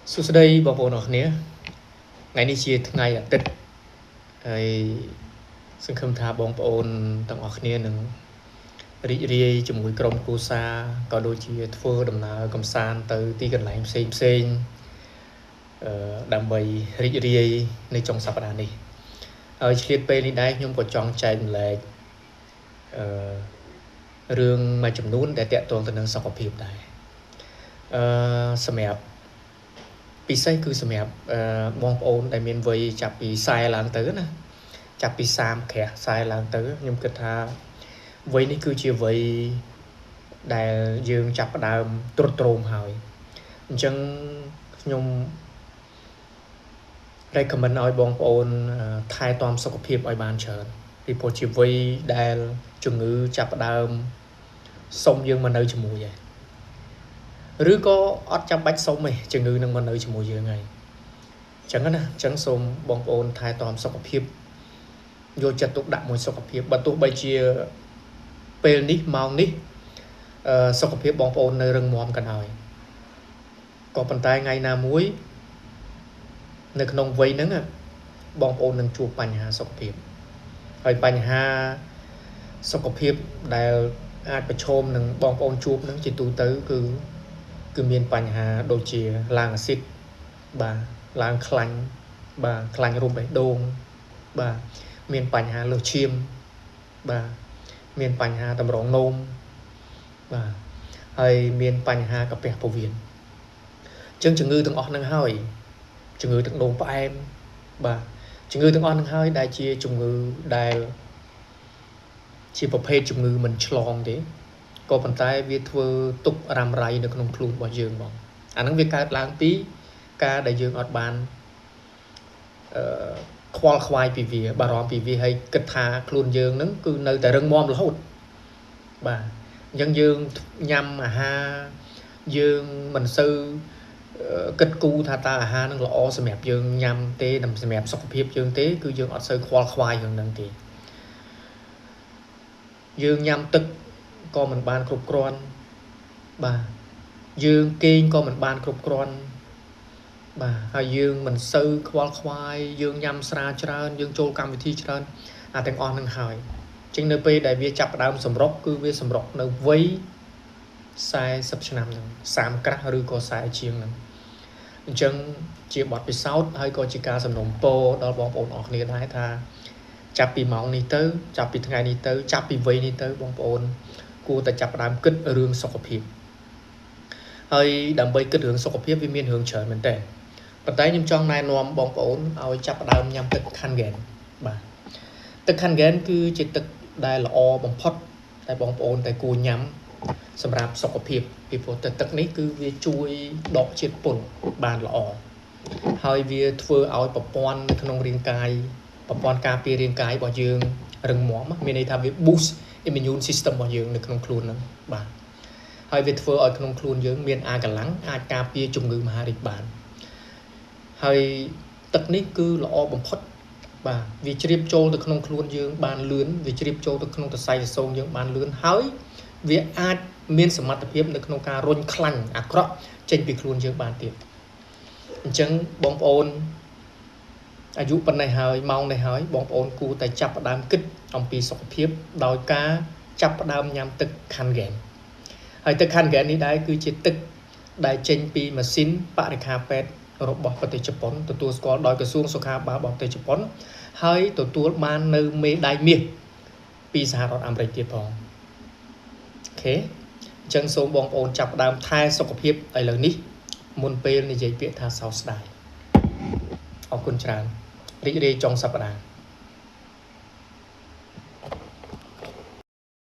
សួស្តីបងប្អូនអរគ្នាថ្ងៃនេះជាថ្ងៃអាទិត្យហើយសង្ឃឹមថាបងប្អូនទាំងអស់គ្នានឹងរីករាយជាមួយក្រុមគ្រួសារក៏ដូចជាធ្វើដំណើរកម្សាន្តទៅទីកន្លែងផ្សេងដើម្បីរីករាយនៅចុងសប្តាហ៍នេះហើយឆ្លៀតពេលនេះដែរខ្ញុំក៏ចង់ចែកម្លែករឿងមួយចំនួនដែលតាក់ទងទៅនឹងសុខភាពដែរសម្រាប់ពិសេសគឺសម្រាប់បងប្អូនដែលមានវ័យចាប់ពី40ឡើងទៅណាចាប់ពី30ក្រាស់40ឡើងទៅខ្ញុំគិតថាវ័យនេះគឺជាវ័យដែលយើងចាប់ផ្ដើមទ្រុឌទ្រោមហើយអញ្ចឹងខ្ញុំ recommend ឲ្យបងប្អូនថែទាំសុខភាពឲ្យបានច្រើនពីព្រោះជាវ័យដែលជំងឺចាប់ផ្ដើមសុំយើងមកនៅជាមួយឯងឬក៏អត់ចាំបាច់សុំទេជំងឺនឹងមកនៅជាមួយយើងហើយអញ្ចឹងណាអញ្ចឹងសូមបងប្អូនថែទាំសុខភាពយកចិត្តទុកដាក់មួយសុខភាពបើទោះបីជាពេលនេះម៉ោងនេះសុខភាពបងប្អូននៅរឹងមាំក៏ដោយក៏ប៉ុន្តែថ្ងៃណាមួយនៅក្នុងវ័យហ្នឹងបងប្អូននឹងជួបបញ្ហាសុខភាពហើយបញ្ហាសុខភាពដែលអាចប្រឈមនឹងបងប្អូនជួបនឹងជាទូទៅគឺមានបញ្ហាដូចជាឡើងអាស៊ីតបាទឡើងខ្លាញ់បាទខ្លាញ់រួមបេះដូងបាទមានបញ្ហាលើសឈាមបាទមានបញ្ហាតម្រងនោមបាទហើយមានបញ្ហាកាពះពោះវៀនអញ្ចឹងជំងឺទាំងអស់ហ្នឹងហើយជំងឺទឹកនោមផ្អែមបាទជំងឺទាំងអស់ហ្នឹងហើយដែលជាជំងឺដែលជាប្រភេទជំងឺមិនឆ្លងទេក៏ប៉ុន្តែវាធ្វើទុក្ខរ៉ាំរ៉ៃនៅក្នុងខ្លួនរបស់យើងបងអាហ្នឹងវាកើតឡើងពីការដែលយើងអត់បានខ្វល់ខ្វាយពីវាបារម្ភពីវាហើយគិតថាខ្លួនយើងហ្នឹងគឺនៅតែរឹងមាំរហូតបាទអញ្ចឹងយើងញ៉ាំអាហារយើងមិនសូវគិតគូរថាតើអាហារហ្នឹងល្អសម្រាប់យើងញ៉ាំទេសម្រាប់សុខភាពយើងទេគឺយើងអត់សូវខ្វល់ខ្វាយរឿងហ្នឹងទេយើងញ៉ាំទឹកក៏មិនបានគ្រប់គ្រាន់បាទយើងគេងក៏មិនបានគ្រប់គ្រាន់បាទហើយយើងមិនសូវខ្វល់ខ្វាយយើងញ៉ាំស្រាច្រើនយើងចូលកម្មវិធីច្រើនអាទាំងអស់ហ្នឹងហើយចឹងនៅពេលដែលវាចាប់ផ្ដើមសម្រុកគឺវាសម្រុកនៅវ័យ40ឆ្នាំហ្នឹង30ក្រាស់ឬក៏40ជាងហ្នឹងអញ្ចឹងជាបទពិសោធន៍ហើយក៏ជាការសំណូមពរដល់បងប្អូនអរគ្នាដែរថាចាប់ពីម៉ោងនេះទៅចាប់ពីថ្ងៃនេះទៅចាប់ពីវ័យនេះទៅបងប្អូនគួរតែចាប់ផ្ដើមគិតរឿងសុខភាពហើយដើម្បីគិតរឿងសុខភាពវាមានរឿងច្រើនមែនតើប៉ុន្តែខ្ញុំចង់ណែនាំបងប្អូនឲ្យចាប់ផ្ដើមញ៉ាំទឹកខាន់ហ្គែនបាទទឹកខាន់ហ្គែនគឺជាទឹកដែលល្អបំផុតតែបងប្អូនតែគួរញ៉ាំសម្រាប់សុខភាពពីព្រោះទឹកនេះគឺវាជួយដកជាតិពុលបានល្អហើយវាធ្វើឲ្យប្រព័ន្ធនៅក្នុងរាងកាយប្រព័ន្ធការពាររាងកាយរបស់យើងរឹងមាំមានន័យថាវា boost immune system របស់យើងនៅក្នុងខ្លួនហ្នឹងបាទហើយវាធ្វើឲ្យក្នុងខ្លួនយើងមានអាកម្លាំងអាចការពារជំងឺមហារីកបានហើយទឹកនេះគឺល្អបំផុតបាទវាជ្រាបចូលទៅក្នុងខ្លួនយើងបានលឿនវាជ្រាបចូលទៅក្នុងសរសៃសសូមយើងបានលឿនហើយវាអាចមានសមត្ថភាពនៅក្នុងការរុញខ្លាញ់អាក្រក់ចេញពីខ្លួនយើងបានទៀតអញ្ចឹងបងប្អូនអាយុប៉ុណ្ណេះហើយម៉ោងនេះហើយបងប្អូនគួរតែចាប់ផ្ដើមគិតអំពីសុខភាពដោយការចាប់ផ្ដើមញ៉ាំទឹកខាន់ហ្គែនហើយទឹកខាន់ហ្គែននេះដែរគឺជាទឹកដែលចេញពីម៉ាស៊ីនបរិក្ខារពេទ្យរបស់ប្រទេសជប៉ុនទទួលស្គាល់ដោយក្រសួងសុខាភិបាលរបស់ប្រទេសជប៉ុនហើយទទួលបាននៅមេដាយមាសពីសហរដ្ឋអាមេរិកទៀតផងអូខេអញ្ចឹងសូមបងប្អូនចាប់ផ្ដើមថែសុខភាពឥឡូវនេះមុនពេលនិយាយពាក្យថាសោកស្ដាយអរគុណច្រើនរីករាយចុងសប្ដាហ៍